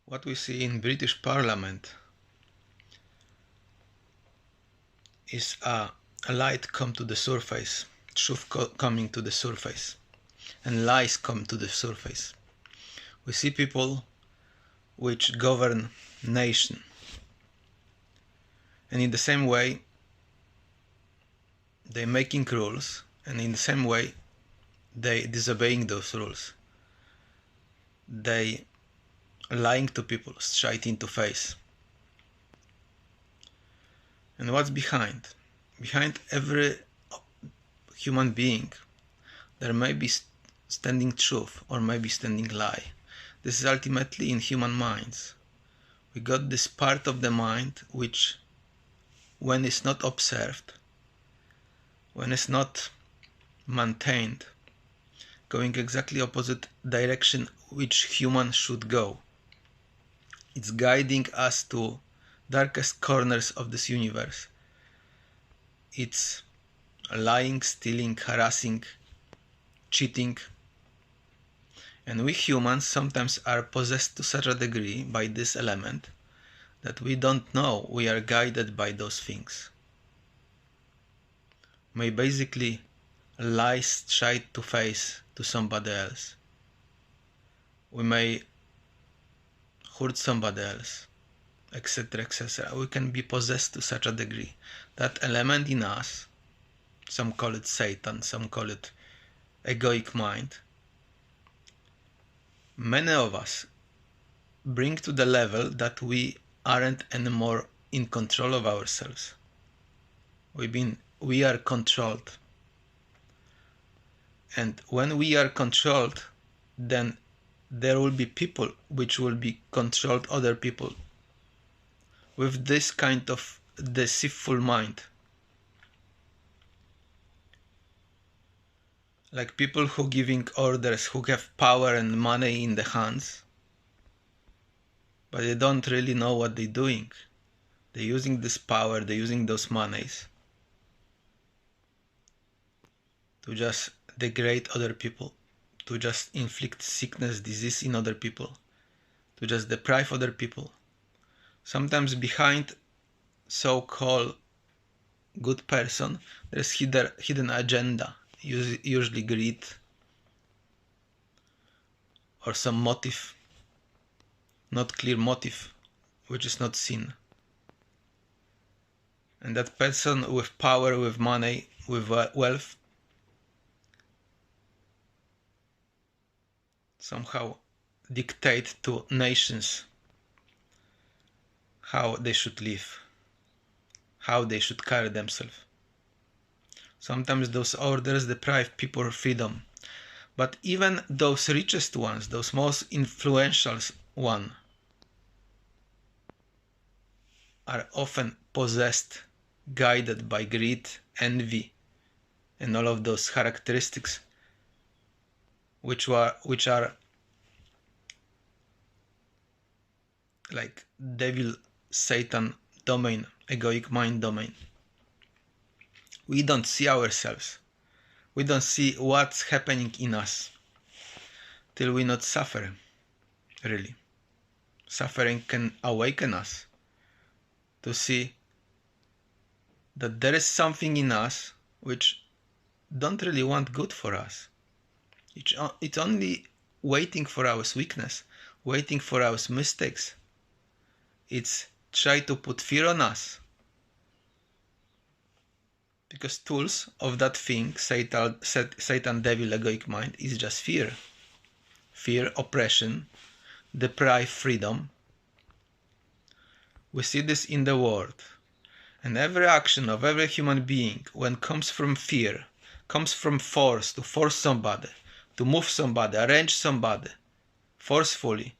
What we see in British Parliament is a light come to the surface, truth coming to the surface, and lies come to the surface. We see people which govern nation, and in the same way they making rules, and in the same way they disobeying those rules. They lying to people straight into face. And what's behind? Behind every human being there may be standing truth or maybe standing lie. This is ultimately in human minds. We got this part of the mind which, when it's not observed, when it's not maintained, going exactly opposite direction which human should go. It's guiding us to darkest corners of this universe. It's lying, stealing, harassing, cheating. And we humans sometimes are possessed to such a degree by this element that we don't know we are guided by those things. May basically lie straight to face to somebody else. We may hurt somebody else, etc., etc. We can be possessed to such a degree. That element in us, some call it Satan, some call it egoic mind, many of us bring to the level that we aren't anymore in control of ourselves. We are controlled. And when we are controlled, then there will be people which will be controlled other people with this kind of deceitful mind. Like people who giving orders, who have power and money in the hands, but they don't really know what they're doing. They're using this power, they're using those monies to just degrade other people, to just inflict sickness, disease in other people, to just deprive other people. Sometimes behind so-called good person, there's hidden agenda, usually greed or some motive, not clear motive, which is not seen. And that person with power, with money, with wealth, somehow dictate to nations how they should live, how they should carry themselves. Sometimes those orders deprive people of freedom. But even those richest ones, those most influential ones, are often possessed, guided by greed, envy, and all of those characteristics which are like devil, Satan domain, egoic mind domain. We don't see ourselves. We don't see what's happening in us till we not suffer, really. Suffering can awaken us to see that there is something in us which don't really want good for us. It's only waiting for our weakness, waiting for our mistakes. It's try to put fear on us. Because tools of that thing, Satan, devil, egoic mind, is just fear. Fear, oppression, deprive freedom. We see this in the world. And every action of every human being, when comes from fear, comes from force, to force somebody, to move somebody, arrange somebody, forcefully,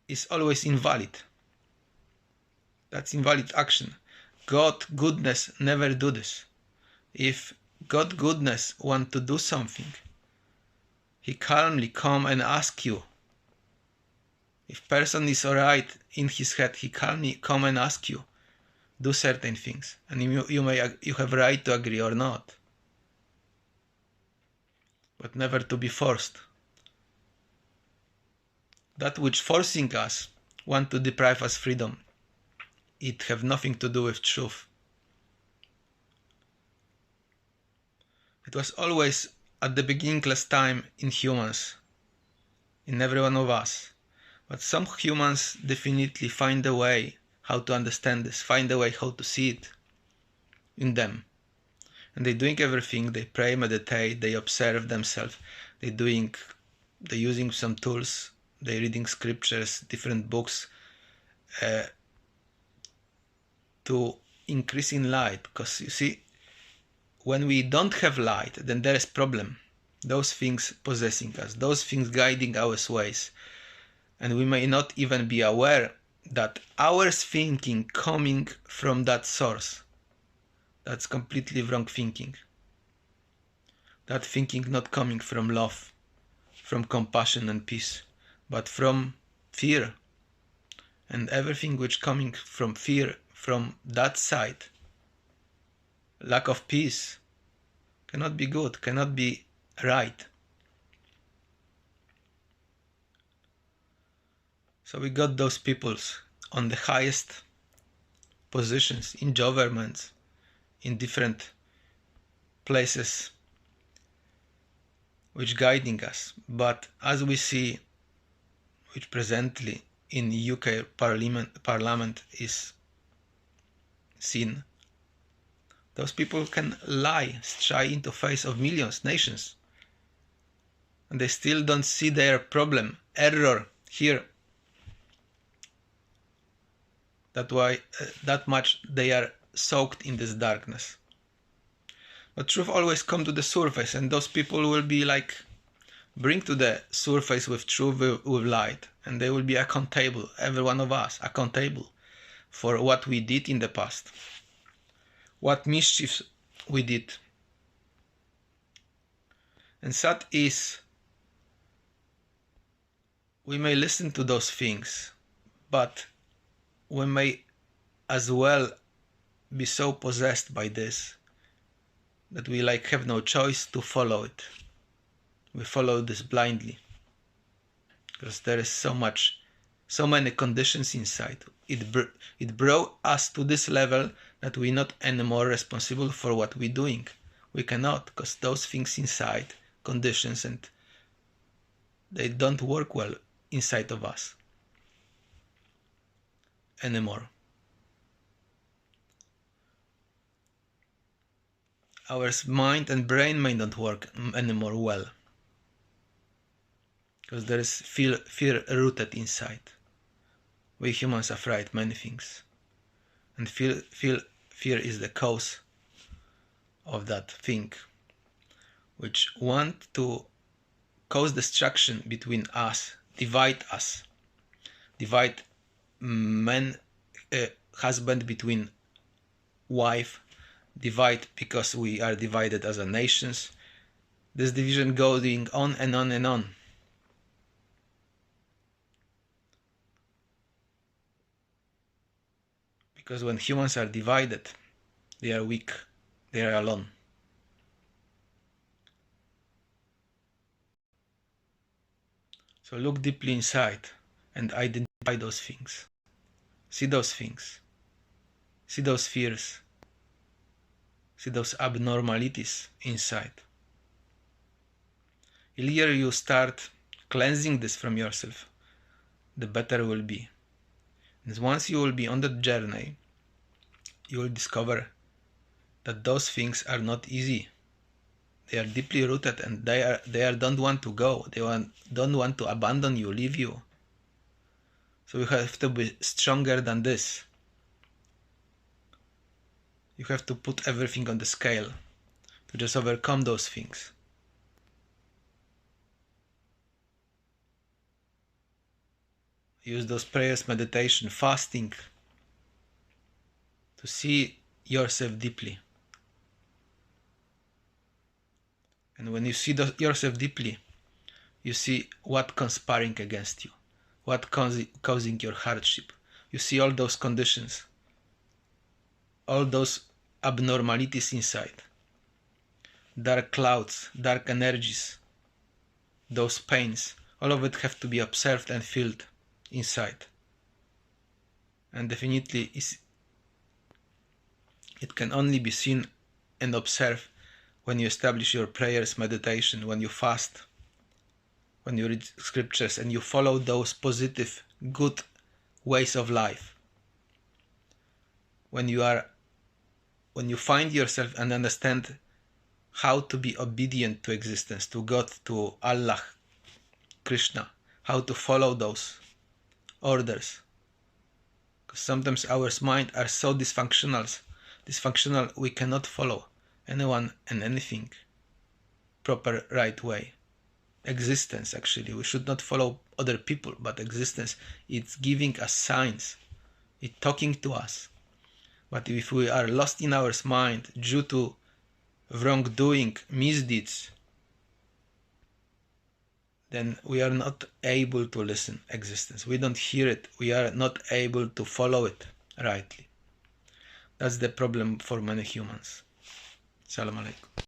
is always invalid. That's invalid action. God goodness never do this. If God goodness want to do something, he calmly come and ask you. If person is alright in his head, he calmly come and ask you, do certain things, and you have right to agree or not, but never to be forced. that which forcing us want to deprive us freedom, it have nothing to do with truth. It was always at the beginningless time in humans, in every one of us. But some humans definitely find a way how to understand this, find a way how to see it in them. And they're doing everything, they pray, meditate, they observe themselves, they're using some tools, they're reading scriptures, different books, to increase in light. Because you see, when we don't have light, then there is problem. Those things possessing us, those things guiding our ways. And we may not even be aware that our thinking coming from that source. That's completely wrong thinking. That thinking not coming from love, from compassion and peace, but from fear. And everything which coming from fear, from that side, lack of peace, cannot be good, cannot be right. So we got those peoples on the highest positions in governments, in different places, which guiding us. But as we see, which presently in UK Parliament is seen, those people can lie straight into face of millions, nations, and they still don't see their problem, error here. That's why that much they are soaked in this darkness. But truth always come to the surface, and those people will be like bring to the surface with truth, with light, and they will be accountable, every one of us accountable for what we did in the past, what mischiefs we did. And sad is, we may listen to those things, but we may as well be so possessed by this that we like have no choice to follow it. We follow this blindly because there is so many conditions inside. It brought us to this level that we're not anymore responsible for what we're doing. We cannot, because those things inside, conditions, and they don't work well inside of us anymore. Our mind and brain may not work anymore well, because there is fear rooted inside. We humans are afraid many things, and fear is the cause of that thing, which want to cause destruction between us, divide man, husband between wife, divide because we are divided as a nations. This division going on and on and on. Because when humans are divided, they are weak, they are alone. So look deeply inside and identify those things. See those things. See those fears. See those abnormalities inside. The earlier you start cleansing this from yourself, the better it will be. And once you will be on that journey, you will discover that those things are not easy. They are deeply rooted, and they don't want to go. They don't want to abandon you, leave you. So you have to be stronger than this. You have to put everything on the scale to just overcome those things. Use those prayers, meditation, fasting to see yourself deeply. And when you see yourself deeply, you see what conspiring against you, what causing your hardship. You see all those conditions, all those abnormalities inside, dark clouds, dark energies, those pains, All of it have to be observed and felt inside. And definitely it can only be seen and observed when you establish your prayers, meditation, when you fast, when you read scriptures and you follow those positive, good ways of life. When you find yourself and understand how to be obedient to existence, to God, to Allah, Krishna, how to follow those orders. Because sometimes our minds are so dysfunctional we cannot follow anyone and anything proper right way. Existence, actually, we should not follow other people, but existence, it's giving us signs, it's talking to us. But if we are lost in our mind due to wrongdoing, misdeeds, then we are not able to listen existence. We don't hear it. We are not able to follow it rightly. That's the problem for many humans. Salam alaikum.